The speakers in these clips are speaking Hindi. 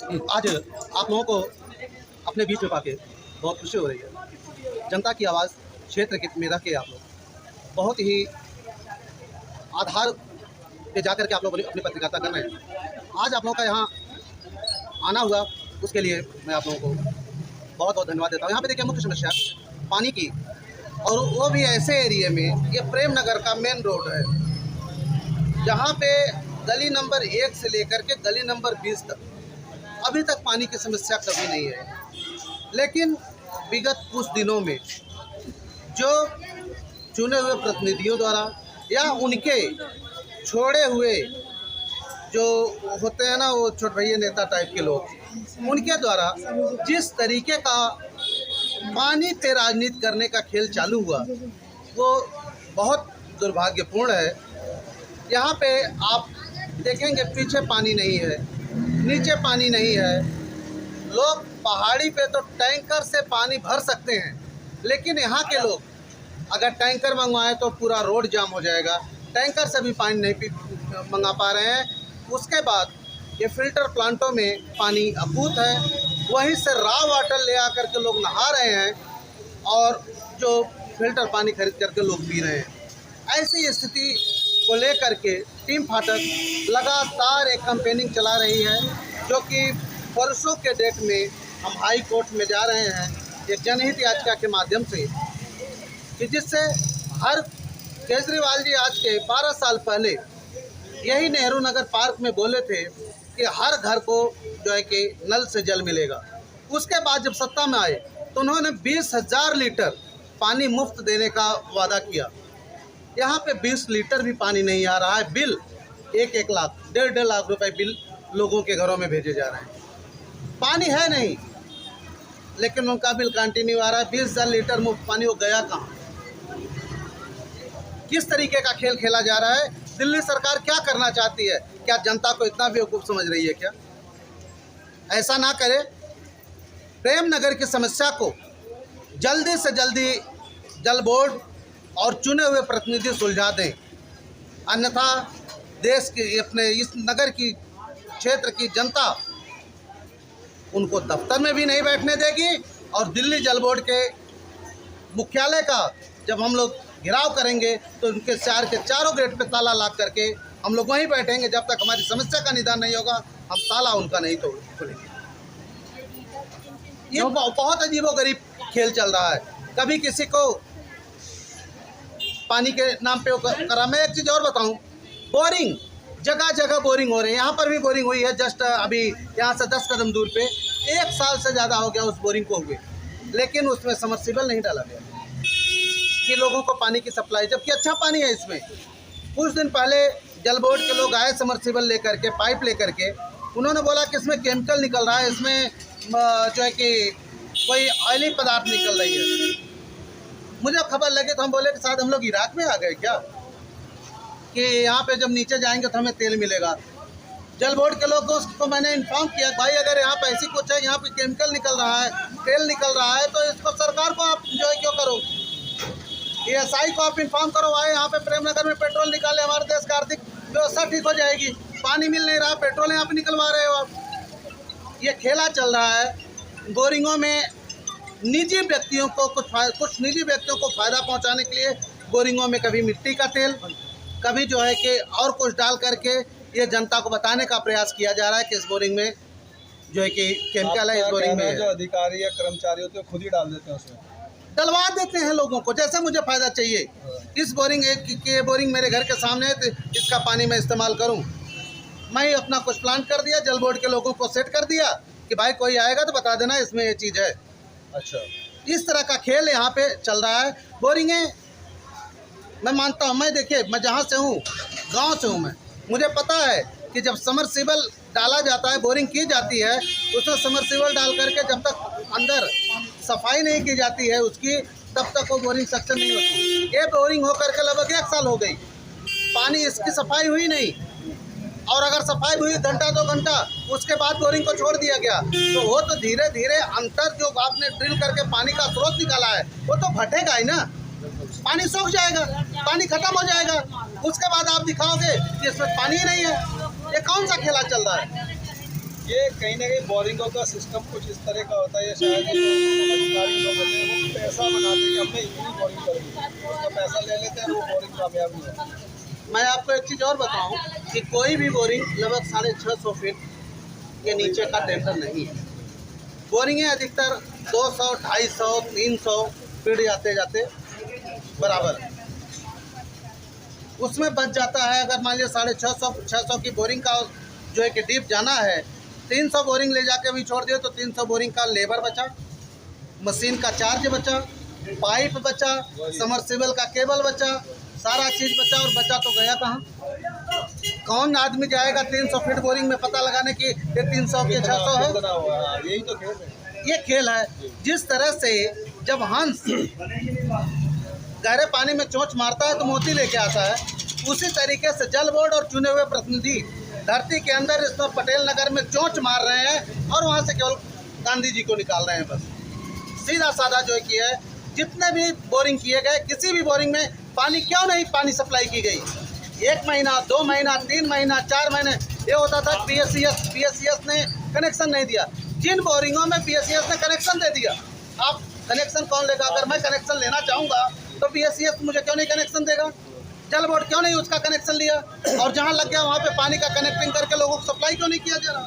आज आप लोगों को अपने बीच में पाके बहुत खुशी हो रही है। जनता की आवाज़ क्षेत्र में रह के आप लोग बहुत ही आधार पे जाकर के आप लोग अपनी पत्रकारिता कर रहे हैं। आज आप लोगों का यहाँ आना हुआ, उसके लिए मैं आप लोगों को बहुत बहुत धन्यवाद देता हूँ। यहाँ पे देखिए मुख्य समस्या पानी की, और वो भी ऐसे एरिया में, ये प्रेम नगर का मेन रोड है जहाँ पे गली नंबर 1 से लेकर के गली नंबर 20 तक अभी तक पानी की समस्या कभी नहीं है। लेकिन विगत कुछ दिनों में जो चुने हुए प्रतिनिधियों द्वारा या उनके छोड़े हुए जो होते हैं ना, वो छोटे भैया नेता टाइप के लोग, उनके द्वारा जिस तरीके का पानी पे राजनीति करने का खेल चालू हुआ, वो बहुत दुर्भाग्यपूर्ण है। यहाँ पे आप देखेंगे पीछे पानी नहीं है, नीचे पानी नहीं है। लोग पहाड़ी पे तो टैंकर से पानी भर सकते हैं, लेकिन यहाँ के लोग अगर टैंकर मंगवाएं तो पूरा रोड जाम हो जाएगा। टैंकर से भी पानी नहीं मंगा पा रहे हैं। उसके बाद ये फिल्टर प्लांटों में पानी अपूत है, वहीं से रॉ वाटर ले आकर के लोग नहा रहे हैं और जो फिल्टर पानी खरीद करके लोग पी रहे हैं। ऐसी स्थिति को लेकर के टीम फाटक लगातार एक कैंपेनिंग चला रही है, जो कि परसों के डेट में हम हाई कोर्ट में जा रहे हैं एक जनहित याचिका के माध्यम से, कि जिससे हर केजरीवाल जी आज के 12 साल पहले यही नेहरू नगर पार्क में बोले थे कि हर घर को जो है कि नल से जल मिलेगा। उसके बाद जब सत्ता में आए तो उन्होंने 20,000 लीटर पानी मुफ्त देने का वादा किया। यहाँ पे 20 लीटर भी पानी नहीं आ रहा है। बिल 1-1 लाख, 1.5 लाख रुपए बिल लोगों के घरों में भेजे जा रहे हैं। पानी है नहीं, लेकिन उनका बिल कंटिन्यू आ रहा है। 20,000 लीटर मुफ्त पानी, वो गया कहाँ? किस तरीके का खेल खेला जा रहा है? दिल्ली सरकार क्या करना चाहती है? क्या जनता को इतना बेवकूफ़ समझ रही है क्या? ऐसा ना करे। प्रेम नगर की समस्या को जल्दी से जल्दी जल बोर्ड और चुने हुए प्रतिनिधि सुलझा दें, अन्यथा देश की, अपने इस नगर की, क्षेत्र की जनता उनको दफ्तर में भी नहीं बैठने देगी। और दिल्ली जल बोर्ड के मुख्यालय का जब हम लोग घेराव करेंगे तो उनके शहर के चारों गेट पे ताला लगा करके हम लोग वहीं बैठेंगे जब तक हमारी समस्या का निदान नहीं होगा। हम ताला उनका नहीं खोलेंगे। ये बहुत अजीबोगरीब खेल चल रहा है। कभी किसी को पानी के नाम पे करा। मैं एक चीज़ और बताऊं, बोरिंग जगह जगह बोरिंग हो रहे हैं। यहाँ पर भी बोरिंग हुई है, जस्ट अभी यहाँ से 10 कदम दूर पे। 1 साल से ज़्यादा हो गया उस बोरिंग को हुए, लेकिन उसमें समर्सिबल नहीं डाला गया कि लोगों को पानी की सप्लाई, जबकि अच्छा पानी है इसमें। कुछ दिन पहले जल बोर्ड के लोग आए समर्सिबल लेकर के, पाइप लेकर के। उन्होंने बोला कि इसमें केमिकल निकल रहा है, इसमें जो है कि कोई ऑयली पदार्थ निकल रही है। मुझे खबर लगे तो हम बोले कि शायद हम लोग इराक में आ गए क्या, कि यहाँ पे जब नीचे जाएंगे तो हमें तेल मिलेगा। जल बोर्ड के लोगों को मैंने इन्फॉर्म किया, भाई अगर यहाँ पे ऐसी कुछ है, यहाँ पे केमिकल निकल रहा है, तेल निकल रहा है, तो इसको सरकार को आप जो है क्यों करो, ESI को आप इन्फॉर्म करो, आए यहाँ पे प्रेम नगर में पेट्रोल निकाले, हमारे देश का आर्थिक व्यवस्था ठीक हो जाएगी। पानी मिल नहीं रहा, पेट्रोल यहाँ पे निकलवा रहे हो आप। ये खेला चल रहा है। बोरिंगों में निजी व्यक्तियों को कुछ निजी व्यक्तियों को फ़ायदा पहुँचाने के लिए बोरिंगों में कभी मिट्टी का तेल, कभी जो है कि और कुछ डाल करके ये जनता को बताने का प्रयास किया जा रहा है कि इस बोरिंग में जो है कि केमिकल है, इस बोरिंग में। जो अधिकारी या कर्मचारी होते हैं खुद ही डाल देते हैं उसमें, डलवा देते हैं लोगों को, जैसे मुझे फ़ायदा चाहिए। इस बोरिंग के बोरिंग मेरे घर के सामने है तो इसका पानी मैं इस्तेमाल करूं। मैं अपना कुछ प्लान कर दिया, जल बोर्ड के लोगों को सेट कर दिया कि भाई कोई आएगा तो बता देना इसमें ये चीज़ है। अच्छा, इस तरह का खेल यहाँ पे चल रहा है। बोरिंगें मैं मानता हूँ, मैं देखिए, मैं जहाँ से हूँ, गाँव से हूँ, मैं, मुझे पता है कि जब समरसीबल डाला जाता है, बोरिंग की जाती है, उसमें समरसीबल डाल करके जब तक अंदर सफाई नहीं की जाती है उसकी, तब तक वो बोरिंग सक्सेस नहीं होती। ये बोरिंग होकर के लगभग 1 साल हो गई, पानी इसकी सफाई हुई नहीं। और अगर सफाई हुई घंटा 2 घंटा, उसके बाद बोरिंग को छोड़ दिया गया, तो वो तो धीरे धीरे अंतर जो आपने ड्रिल करके पानी का स्रोत निकाला है वो तो घटेगा ही ना, पानी सूख जाएगा, पानी खत्म हो जाएगा। उसके बाद आप दिखाओगे कि इसमें पानी ही नहीं है। ये कौन सा खेला चल रहा है? ये कहीं ना कहीं बोरिंगों का सिस्टम कुछ इस तरह का होता है, शायद अधिकारी लोग होते हैं वो पैसा बनाते हैं कि हमने इतनी बोरिंग करेंगे, उसका पैसा ले लेते हैं, वो बोरिंग कामयाब नहीं होती। मैं आपको एक चीज़ और बताऊं कि कोई भी बोरिंग लगभग 650 फीट के नीचे का टेंडर नहीं है। बोरिंगें अधिकतर 200, 250, 300 फीट जाते जाते बराबर है। उसमें बच जाता है, अगर मान लिया 650 की बोरिंग का जो है कि डीप जाना है, 300 बोरिंग ले जाके भी छोड़ दिए तो 300 बोरिंग का लेबर बचा, मशीन का चार्ज बचा, पाइप बचा, समरसिबल का केबल बचा, सारा चीज़ बचा। और बचा तो गया कहाँ? कौन आदमी जाएगा 300 फीट बोरिंग में पता लगाने की ये 300 के 600 है? यही तो खेल है, ये खेल है। जिस तरह से जब हंस गहरे पानी में चोंच मारता है तो मोती लेके आता है, उसी तरीके से जल बोर्ड और चुने हुए प्रतिनिधि धरती के अंदर इसमें पटेल नगर में चोंच मार रहे हैं और वहाँ से केवल गांधी जी को निकाल रहे हैं। बस सीधा साधा जो है कि है, जितने भी बोरिंग किए गए, किसी भी बोरिंग में पानी क्यों नहीं पानी सप्लाई की गई? 1 महीना, 2 महीना, 3 महीना, 4 महीने ये होता था। PSCS ने कनेक्शन नहीं दिया। जिन बोरिंगों में PSCS ने कनेक्शन दे दिया, आप कनेक्शन कौन लेगा? अगर मैं कनेक्शन लेना चाहूँगा तो PSCS मुझे क्यों नहीं कनेक्शन देगा? जल बोर्ड क्यों नहीं उसका कनेक्शन लिया? और जहाँ लग गया वहाँ पे पानी का कनेक्टिंग करके लोगों को सप्लाई क्यों नहीं किया जा रहा?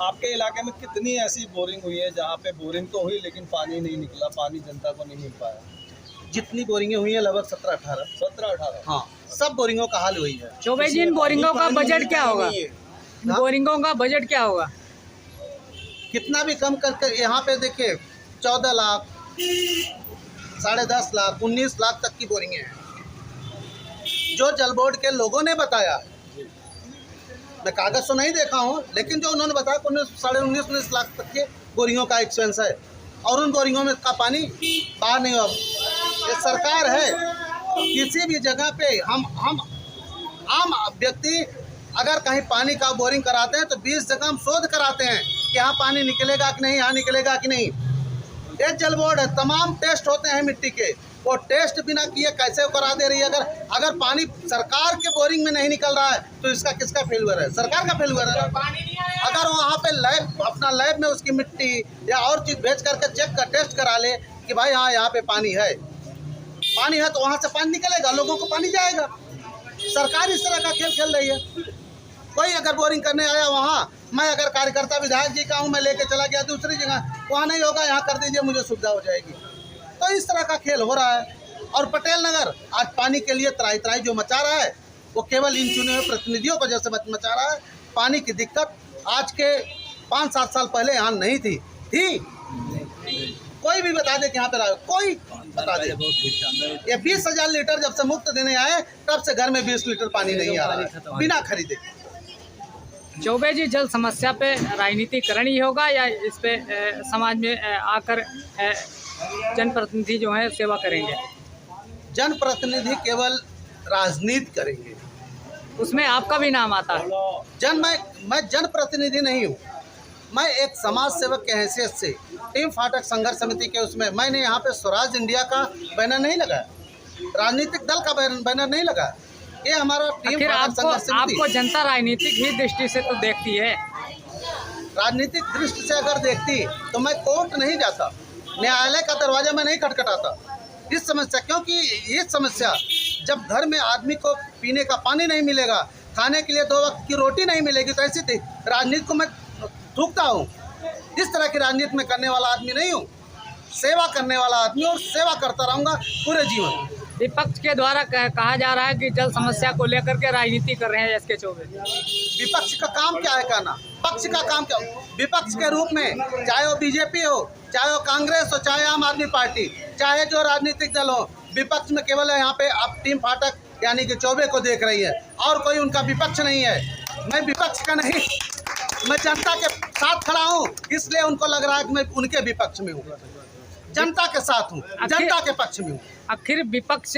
आपके इलाके में कितनी ऐसी बोरिंग हुई है जहाँ पे बोरिंग तो हुई लेकिन पानी नहीं निकला, पानी जनता को नहीं मिल पाया? जितनी बोरिंगें हुई हैं लगभग 17-18। 17-18। हाँ, सब बोरिंगों का हाल वही है। चौबे जी, इन बोरिंगों का बजट क्या होगा? बोरिंगों का बजट क्या होगा? कितना भी कम करके यहाँ पे देखिए 14 लाख, 10.5 लाख, 19 लाख तक की बोरिंगें हैं जो जल बोर्ड के लोगों ने बताया। मैं कागज तो नहीं देखा हूँ, लेकिन जो उन्होंने बताया 19 लाख तक के बोरिंगों का एक्सपेंस है और उन बोरिंगों में का पानी बाहर नहीं हुआ। ये सरकार है, किसी भी जगह पे हम आम व्यक्ति अगर कहीं पानी का बोरिंग कराते हैं तो 20 जगह हम शोध कराते हैं कि यहाँ पानी निकलेगा कि नहीं, यहाँ निकलेगा कि नहीं। ये जल बोर्ड है, तमाम टेस्ट होते हैं मिट्टी के, वो टेस्ट बिना किए कैसे करा दे रही है? अगर पानी सरकार के बोरिंग में नहीं निकल रहा है तो इसका किसका फेल्यूर है? सरकार का फेल्यूर है। अगर वहाँ पे अपना लैब में उसकी मिट्टी या और चीज़ भेज करके चेक कर टेस्ट करा ले कि भाई हाँ यहाँ पे पानी है तो वहाँ से पानी निकलेगा, लोगों को पानी जाएगा। सरकार इस तरह का खेल खेल रही है। कोई अगर बोरिंग करने आया वहाँ, मैं अगर कार्यकर्ता विधायक जी का हूँ, मैं लेके चला गया दूसरी जगह, वहाँ नहीं होगा, यहाँ कर दीजिए, मुझे सुविधा हो जाएगी। तो इस तरह का खेल हो रहा है। और पटेल नगर आज पानी के लिए त्राई जो मचा रहा है वो केवल इन चुने हुए प्रतिनिधियों को जैसे मचा रहा है। पानी की दिक्कत आज के 5-7 साल पहले यहाँ नहीं थी। कोई भी बता दे कि यहाँ पे रहा, कोई बता दे। ये 20,000 लीटर जब से मुफ्त देने आए तब से घर में 20 लीटर पानी नहीं आ रहा है बिना खरीदे। चौबे जी, जल समस्या पे राजनीति करनी होगा या इस पे समाज में आकर जनप्रतिनिधि जो है सेवा करेंगे? जनप्रतिनिधि केवल राजनीति करेंगे, उसमें आपका भी नाम आता है। मैं जनप्रतिनिधि नहीं हूँ, मैं एक समाज सेवक के हैसियत से टीम फाटक संघर्ष समिति के उसमें मैंने यहाँ पे स्वराज इंडिया का बैनर नहीं लगाया, राजनीतिक दल का बैनर नहीं लगाया। ये हमारा टीम फाटक संघर्ष समिति। आपको जनता राजनीतिक ही दृष्टि से तो देखती है। राजनीतिक दृष्टि से अगर देखती तो मैं कोर्ट नहीं जाता, न्यायालय का दरवाजा में नहीं खटखटाता इस समस्या। क्योंकि ये समस्या जब घर में आदमी को पीने का पानी नहीं मिलेगा, खाने के लिए 2 वक्त की रोटी नहीं मिलेगी, तो ऐसी थी राजनीति को मैं थूकता हूँ। इस तरह की राजनीति में करने वाला आदमी नहीं हूँ, सेवा करने वाला आदमी, और सेवा करता रहूँगा पूरे जीवन। विपक्ष के द्वारा कहा जा रहा है कि जल समस्या को लेकर के राजनीति कर रहे हैं एस के चौबे। विपक्ष का काम क्या है कहना? पक्ष का काम क्या? विपक्ष के रूप में चाहे वो बीजेपी हो, चाहे वो कांग्रेस हो, चाहे आम आदमी पार्टी, चाहे जो राजनीतिक दल हो, विपक्ष में केवल है यहाँ पे आप टीम फाटक यानी कि चौबे को देख रही है और कोई उनका विपक्ष नहीं है। मैं विपक्ष का नहीं, मैं जनता के साथ खड़ा हूँ, इसलिए उनको लग रहा है कि मैं उनके विपक्ष में हूँ। जनता के साथ हूँ, जनता के पक्ष में हूँ। आखिर विपक्ष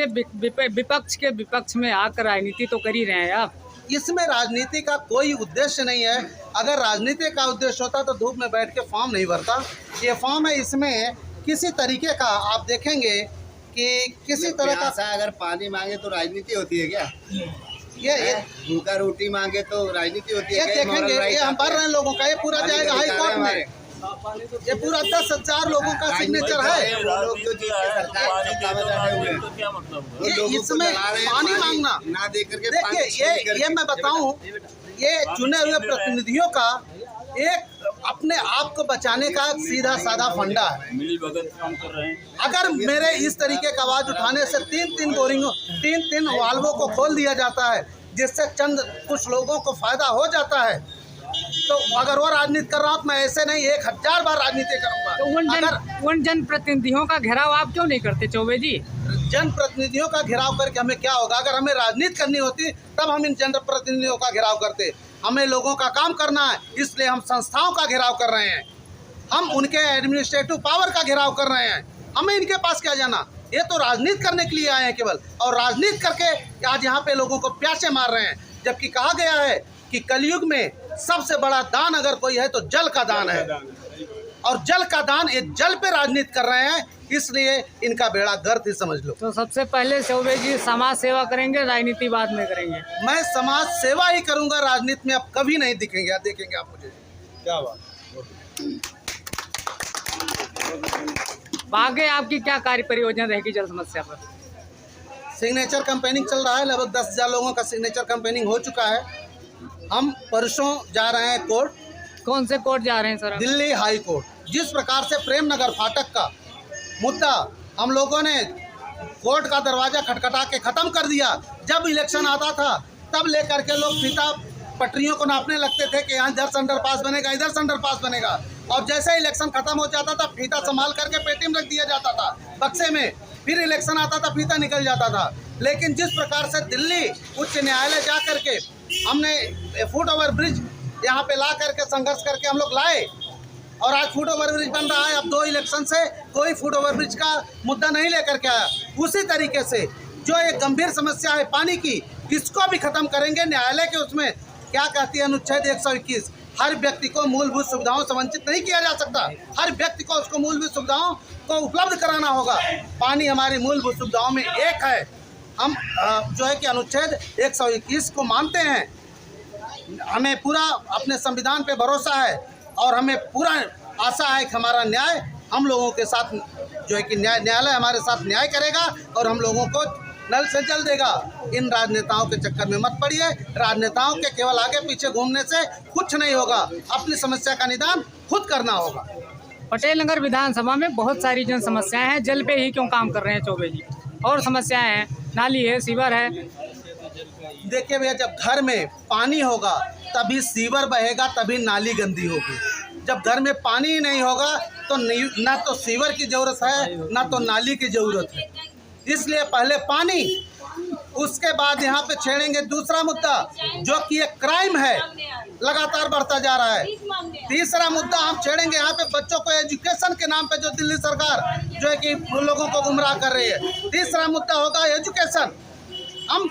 के विपक्ष में आकर राजनीति तो कर ही रहे हैं आप। इसमें राजनीति का कोई उद्देश्य नहीं है। अगर राजनीति का उद्देश्य होता तो धूप में बैठ के फॉर्म नहीं भरता। ये फॉर्म है, इसमें किसी तरीके का आप देखेंगे कि किसी तरह का अगर पानी मांगे तो राजनीति होती है क्या? ये भूखा रोटी मांगे तो राजनीति होती ये है। देखेंगे, ये हम भर रहे हैं लोगों का, ये पूरा जाएगा हाई कोर्ट में, ये पूरा 10,000 लोगों का सिग्नेचर है। वो लोग जो सरकार सत्ता में बैठे हुए हैं, वो ये लोगों को इसमें दबा रहे हैं, पानी मांगना ना दे करके देखिए, ये मैं बताऊं, ये चुने हुए प्रतिनिधियों का एक अपने आप को बचाने का सीधा साधा फंडा है। मिली भगत काम कर रहे हैं। अगर मेरे इस तरीके का आवाज उठाने से तीन वाल्वों को खोल दिया जाता है, जिससे चंद कुछ लोगों को फायदा हो जाता है, तो अगर वो राजनीति कर रहा हूँ मैं ऐसे नहीं 1000 बार राजनीति करूंगा। तो उन जनप्रतिनिधियों का घेराव आप क्यों नहीं करते चौबे जी? जनप्रतिनिधियों का घेराव करके हमें क्या होगा? अगर हमें राजनीति करनी होती तब हम इन जनप्रतिनिधियों का घेराव करते। हमें लोगों का काम करना है, इसलिए हम संस्थाओं का घेराव कर रहे हैं, हम उनके एडमिनिस्ट्रेटिव पावर का घेराव कर रहे हैं। हमें इनके पास क्या जाना? ये तो राजनीति करने के लिए आए हैं केवल, और राजनीति करके आज यहाँ पे लोगों को प्यासे मार रहे हैं। जबकि कहा गया है कि कलयुग में सबसे बड़ा दान अगर कोई है तो जल का दान है, और जल का दान, ये जल पे राजनीति कर रहे हैं, इसलिए इनका बेड़ा गर्क ही समझ लो। तो सबसे पहले चौबे जी समाज सेवा करेंगे, राजनीति बाद में करेंगे? मैं समाज सेवा ही करूंगा, राजनीति में अब कभी नहीं दिखेंगे, देखेंगे आप मुझे। क्या बात। आगे आपकी क्या कार्य परियोजना रहेगी जल समस्या पर? सिग्नेचर कैंपेनिंग चल रहा है, लगभग 10,000 लोगों का सिग्नेचर कैंपेनिंग हो चुका है। हम परसों जा रहे हैं कोर्ट। कौन से कोर्ट जा रहे हैं सर? Delhi high court. जिस प्रकार से प्रेम नगर फाटक का मुद्दा हम लोगों ने कोर्ट का दरवाजा खटखटा के ख़त्म कर दिया, जब इलेक्शन आता था तब लेकर के लोग फीता पटरियों को नापने लगते थे कि यहाँ इधर से अंडरपास बनेगा, इधर से अंडरपास बनेगा, और जैसे इलेक्शन खत्म हो जाता था फीता संभाल करके पेटी में रख दिया जाता था बक्से में, फिर इलेक्शन आता था फीता निकल जाता था। लेकिन जिस प्रकार से दिल्ली उच्च न्यायालय जा करके हमने फुट ओवर ब्रिज यहाँ पे ला करके संघर्ष करके हम लोग लाए, और आज फुट ओवर ब्रिज बन रहा है। अब 2 इलेक्शन से कोई फुट ओवर ब्रिज का मुद्दा नहीं लेकर के आया। उसी तरीके से जो एक गंभीर समस्या है पानी की, इसको भी खत्म करेंगे। न्यायालय के उसमें क्या कहती है अनुच्छेद 121, हर व्यक्ति को मूलभूत सुविधाओं से वंचित नहीं किया जा सकता। हर व्यक्ति को उसको मूलभूत सुविधाओं को उपलब्ध कराना होगा। पानी हमारी मूलभूत सुविधाओं में एक है। हम जो है कि अनुच्छेद 121 को मानते हैं, हमें पूरा अपने संविधान पे भरोसा है, और हमें पूरा आशा है कि हमारा न्याय हम लोगों के साथ जो है कि न्यायालय हमारे साथ न्याय करेगा, और हम लोगों को नल से जल देगा। इन राजनेताओं के चक्कर में मत पड़िए। राजनेताओं के केवल आगे पीछे घूमने से कुछ नहीं होगा, अपनी समस्या का निदान खुद करना होगा। पटेल नगर विधानसभा में बहुत सारी जन समस्याएं हैं, जल पे ही क्यों काम कर रहे हैं चौबे जी? और समस्याएं हैं, नाली है, सीवर है। देखिए भैया, जब घर में पानी होगा तभी सीवर बहेगा, तभी नाली गंदी होगी। जब घर में पानी ही नहीं होगा तो ना तो सीवर की ज़रूरत है, ना तो नाली की ज़रूरत है। इसलिए पहले पानी, उसके बाद यहाँ पे छेड़ेंगे दूसरा मुद्दा जो कि एक क्राइम है, लगातार बढ़ता जा रहा है। तीसरा मुद्दा हम छेड़ेंगे यहाँ पे बच्चों को एजुकेशन के नाम पे जो दिल्ली सरकार जो है कि लोगों को गुमराह कर रही है। तीसरा मुद्दा होगा एजुकेशन। हम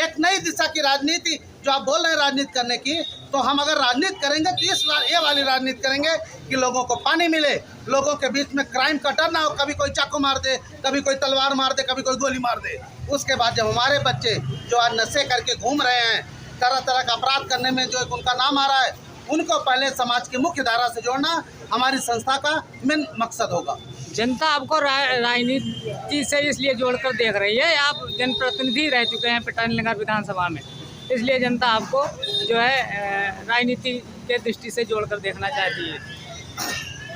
एक नई दिशा की राजनीति, जो आप बोल रहे हैं राजनीति करने की, तो हम अगर राजनीति करेंगे तो इस बार ये वाली राजनीति करेंगे कि लोगों को पानी मिले, लोगों के बीच में क्राइम का डर ना हो, कभी कोई चाकू मार दे, कभी कोई तलवार मार दे, कभी कोई गोली मार दे। उसके बाद जब हमारे बच्चे जो आज नशे करके घूम रहे हैं, तरह तरह का अपराध करने में जो उनका नाम आ रहा है, उनको पहले समाज की मुख्य धारा से जोड़ना हमारी संस्था का मेन मकसद होगा। जनता आपको राजनीति से इसलिए जोड़कर देख रही है, आप जनप्रतिनिधि रह चुके हैं पटेल नगर विधानसभा में, इसलिए जनता आपको जो है राजनीति के दृष्टि से जोड़कर देखना चाहती है।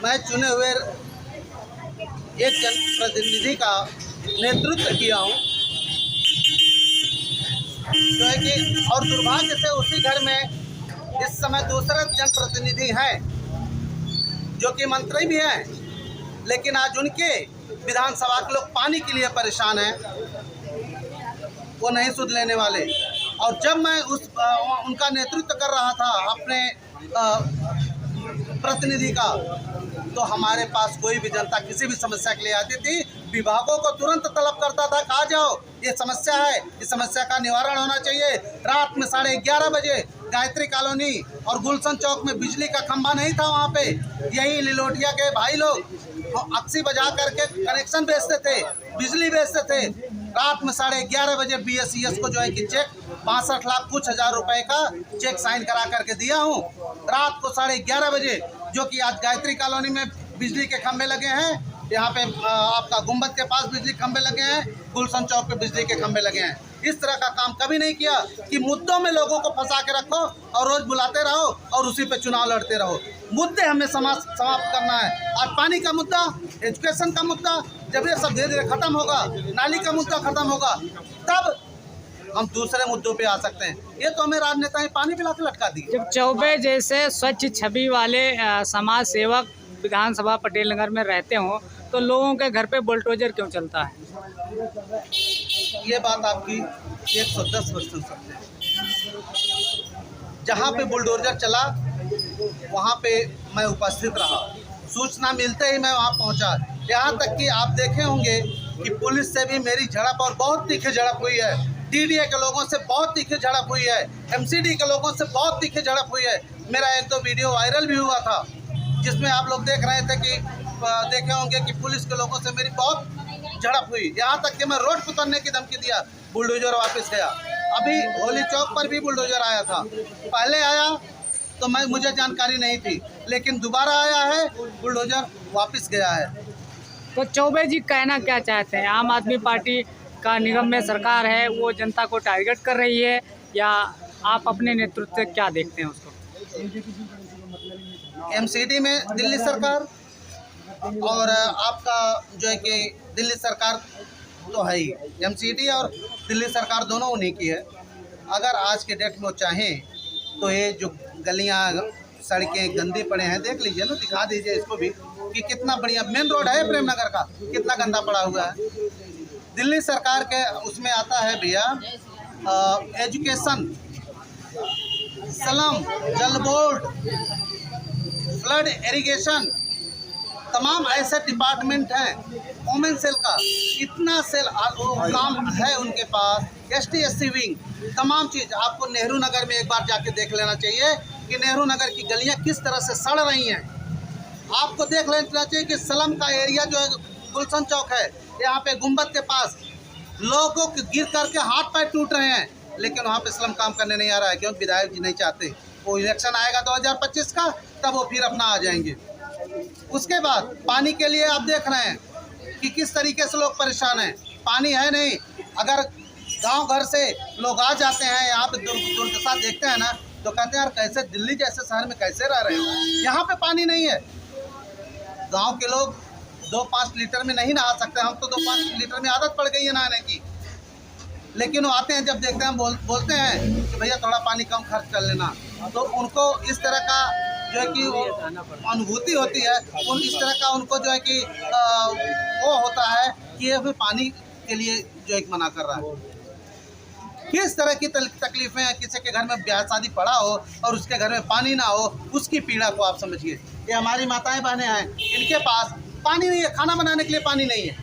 मैं चुने हुए एक जनप्रतिनिधि का नेतृत्व किया हूँ, जो है कि, और दुर्भाग्य से उसी घर में इस समय दूसरे जनप्रतिनिधि हैं जो कि मंत्री भी हैं, लेकिन आज उनके विधानसभा के लोग पानी के लिए परेशान हैं, वो नहीं सुध लेने वाले। और जब मैं उनका नेतृत्व कर रहा था अपने प्रतिनिधि का, तो हमारे पास कोई भी जनता किसी भी समस्या के लिए आती थी, विभागों को तुरंत तलब करता था, कहा जाओ ये समस्या है, इस समस्या का निवारण होना चाहिए। रात में 11:30 बजे गायत्री कॉलोनी और गुलशन चौक में बिजली का खंभा नहीं था, वहाँ पे यही लिलोटिया के भाई लोग अक्सी बजा करके कनेक्शन बेचते थे, बिजली बेचते थे। रात में 11:30 बजे BSES को जो है कि चेक 62 लाख कुछ हजार रुपए का चेक साइन करा करके दिया हूँ। रात को 11:30 बजे, जो कि आज गायत्री कॉलोनी में बिजली के खंभे लगे हैं, यहाँ पे आपका गुम्बद के पास बिजली खंभे लगे हैं, गुलशन चौक पे बिजली के खंभे लगे हैं। इस तरह का काम कभी नहीं किया कि मुद्दों में लोगों को फंसा के रखो और रोज बुलाते रहो और उसी पे चुनाव लड़ते रहो। मुद्दे हमें समाप्त करना है। आज पानी का मुद्दा, एजुकेशन का मुद्दा, जब ये सब धीरे धीरे खत्म होगा, नाली का मुद्दा खत्म होगा, तब हम दूसरे मुद्दों पे आ सकते हैं। ये तो हमें राजनेता ही पानी पिला के लटका दी। जब चौबे जैसे स्वच्छ छवि वाले समाज सेवक विधानसभा पटेल नगर में रहते हों तो लोगों के घर पे बुलडोजर क्यों चलता है? ये बात आपकी 110% सत्य है। जहाँ पे बुलडोजर चला वहाँ पे मैं उपस्थित रहा, सूचना मिलते ही मैं वहाँ पहुँचा। यहाँ तक कि आप देखे होंगे कि पुलिस से भी मेरी झड़प और बहुत तीखी झड़प हुई है, DDA के लोगों से बहुत तीखी झड़प हुई है, MCD के लोगों से बहुत तीखी झड़प हुई है। मेरा 1-2 वीडियो वायरल भी हुआ था जिसमें आप लोग देख रहे थे कि देखे होंगे कि पुलिस के लोगों से मेरी बहुत झड़प हुई। यहाँ तक कि मैं रोड पर उतरने की धमकी दिया, बुलडोजर वापस गया। अभी होली चौक पर भी बुलडोजर आया था, पहले आया तो मुझे जानकारी नहीं थी, लेकिन दोबारा आया है, बुलडोजर वापस गया है। तो चौबे जी कहना क्या चाहते हैं? आम आदमी पार्टी का निगम में सरकार है, वो जनता को टारगेट कर रही है, या आप अपने नेतृत्व से क्या देखते हैं उसको? MCD में दिल्ली सरकार और आपका जो है कि दिल्ली सरकार तो है ही, MCD और दिल्ली सरकार दोनों उन्हीं की है। अगर आज के डेट में वो चाहें तो ये जो गलियां सड़कें गंदी पड़े हैं, देख लीजिए ना, दिखा दीजिए इसको भी कि कितना बढ़िया मेन रोड है प्रेम नगर का, कितना गंदा पड़ा हुआ है। दिल्ली सरकार के उसमें आता है भैया एजुकेशन, स्लम, जल बोर्ड, फ्लड इरिगेशन, तमाम ऐसे डिपार्टमेंट हैं। वोमेन सेल का इतना सेल काम है उनके पास, ST/SC विंग, तमाम चीज़। आपको नेहरू नगर में एक बार जाके देख लेना चाहिए कि नेहरू नगर की गलियां किस तरह से सड़ रही हैं। आपको देख लेना चाहिए कि सलम का एरिया जो है गुलशन चौक है, यहाँ पे गुम्बद के पास लोगों के गिर करके हाथ पैर टूट रहे हैं, लेकिन वहाँ पे सलम काम करने नहीं आ रहा है। क्यों? विधायक जी नहीं चाहते। वो इलेक्शन आएगा 2025 का, तब वो फिर अपना आ जाएंगे। उसके बाद पानी के लिए आप देख रहे हैं कि किस तरीके से लोग परेशान हैं, पानी है नहीं। अगर गांव घर से लोग आ जाते हैं यहाँ पे दुर्दशा देखते हैं ना, तो कहते हैं यार कैसे दिल्ली जैसे शहर में कैसे रह रहे हो, यहाँ पे पानी नहीं है। गांव के लोग 2-5 लीटर में नहीं नहा सकते, हम तो 2-5 लीटर में आदत पड़ गई है नहाने की। लेकिन वो आते हैं, जब देखते हैं बोलते हैं कि भैया थोड़ा पानी कम खर्च कर लेना, तो उनको इस तरह का जो है कि अनुभूति होती है, इस तरह का उनको जो है कि वो होता है कि ये फिर पानी के लिए जो एक मना कर रहा है। किस तरह की तकलीफें हैं, किसी के घर में ब्याह शादी पड़ा हो और उसके घर में पानी ना हो, उसकी पीड़ा को आप समझिए। ये हमारी माताएं बहनें हैं, इनके पास पानी नहीं है, खाना बनाने के लिए पानी नहीं है।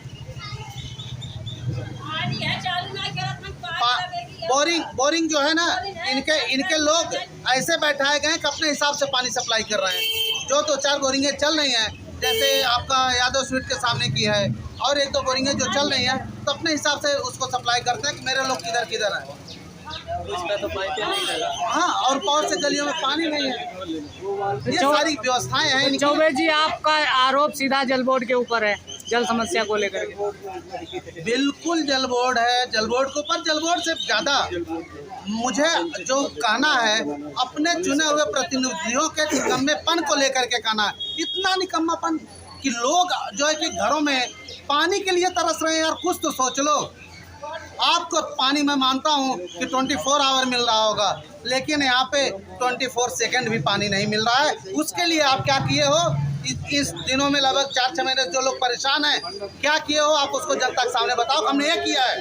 बोरिंग जो है ना, इनके लोग ऐसे बैठाए गए कि अपने हिसाब से पानी सप्लाई कर रहे हैं। जो 2-4 बोरिंगें चल रही हैं, जैसे आपका यादव स्वीट के सामने की है, और 1-2 बोरिंगें जो चल रही हैं, तो अपने हिसाब से उसको सप्लाई करते हैं कि मेरे लोग किधर किधर हैं। उसका तो पाइप नहीं लगा। हाँ, और बहुत से गलियों में पानी नहीं है। ये सारी व्यवस्थाएं हैं। चौबे जी, आपका आरोप सीधा जल बोर्ड के ऊपर है, जल समस्या को लेकर के। बिल्कुल जल बोर्ड है, जल बोर्ड के ऊपर, जल बोर्ड से ज़्यादा मुझे जो कहना है अपने चुने हुए प्रतिनिधियों के निकम्मेपन को लेकर के कहना है। इतना निकम्मापन कि लोग जो है कि घरों में पानी के लिए तरस रहे हैं। यार कुछ तो सोच लो। आपको पानी मैं मानता हूँ कि 24 आवर मिल रहा होगा, लेकिन यहाँ पे 24 सेकंड भी पानी नहीं मिल रहा है। उसके लिए आप क्या किए हो? इस दिनों में लगभग 4-6 महीने जो लोग परेशान हैं, क्या किए हो आप उसको जनता के सामने बताओ। हमने ये किया है।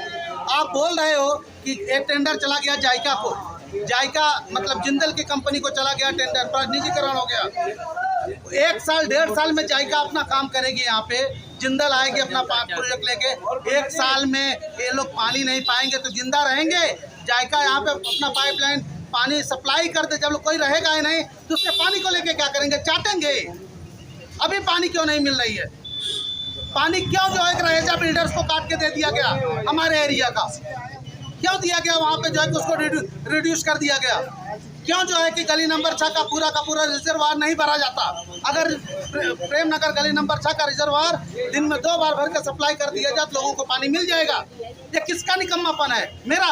आप बोल रहे हो कि एक टेंडर चला गया जायका को, जायका मतलब जिंदल की कंपनी को चला गया टेंडर, पर निजीकरण हो गया। 1 साल 1.5 साल में जायका अपना काम करेगी, यहाँ पे जिंदल आएगी अपना प्रोजेक्ट लेके। 1 साल में ये लोग पानी नहीं पाएंगे तो जिंदा रहेंगे? जायका यहाँ पे अपना पाइपलाइन पानी सप्लाई करते, जब लोग कोई रहेगा ही नहीं तो उसके पानी को लेके क्या करेंगे? चाटेंगे। अभी पानी क्यों नहीं मिल रही है? पानी क्यों जो है रहेजा बिल्डर्स को काट के दे दिया गया हमारे एरिया का? क्यों दिया गया वहाँ पे जो है कि उसको रिड्यूस कर दिया गया? क्यों जो है कि गली नंबर 6 का पूरा रिजर्वायर नहीं भरा जाता? अगर प्रेम नगर गली नंबर 6 का रिजर्वायर दिन में 2 बार भर के सप्लाई कर दिया जाए तो लोगों को पानी मिल जाएगा। ये किसका निकम्मापन है? मेरा।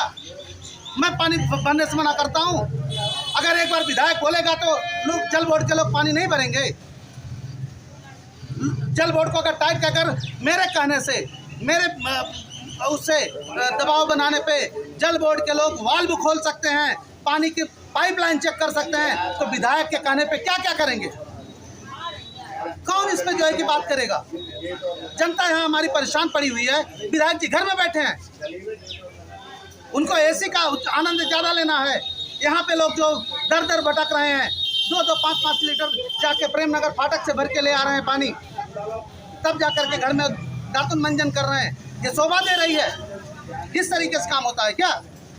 मैं पानी भरने से मना करता हूँ। अगर एक बार विधायक बोलेगा तो लोग जल बोर्ड के लोग पानी नहीं भरेंगे। जल बोर्ड को अगर टाइट कर मेरे कहने से, मेरे उससे दबाव बनाने पे जल बोर्ड के लोग वाल्व खोल सकते हैं, पानी की पाइपलाइन चेक कर सकते हैं, तो विधायक के कहने पे क्या क्या करेंगे? कौन इस पे जो है कि बात करेगा? जनता यहाँ हमारी परेशान पड़ी हुई है। विधायक जी घर में बैठे हैं, उनको एसी का आनंद ज़्यादा लेना है। यहाँ पे लोग जो दर दर भटक रहे हैं, 2-2, 5-5 लीटर जाके प्रेम नगर फाटक से भर के ले आ रहे हैं पानी, तब जाकर के घर में दातुन मंजन कर रहे हैं। ये शोभा दे रही है? किस तरीके से काम होता है क्या?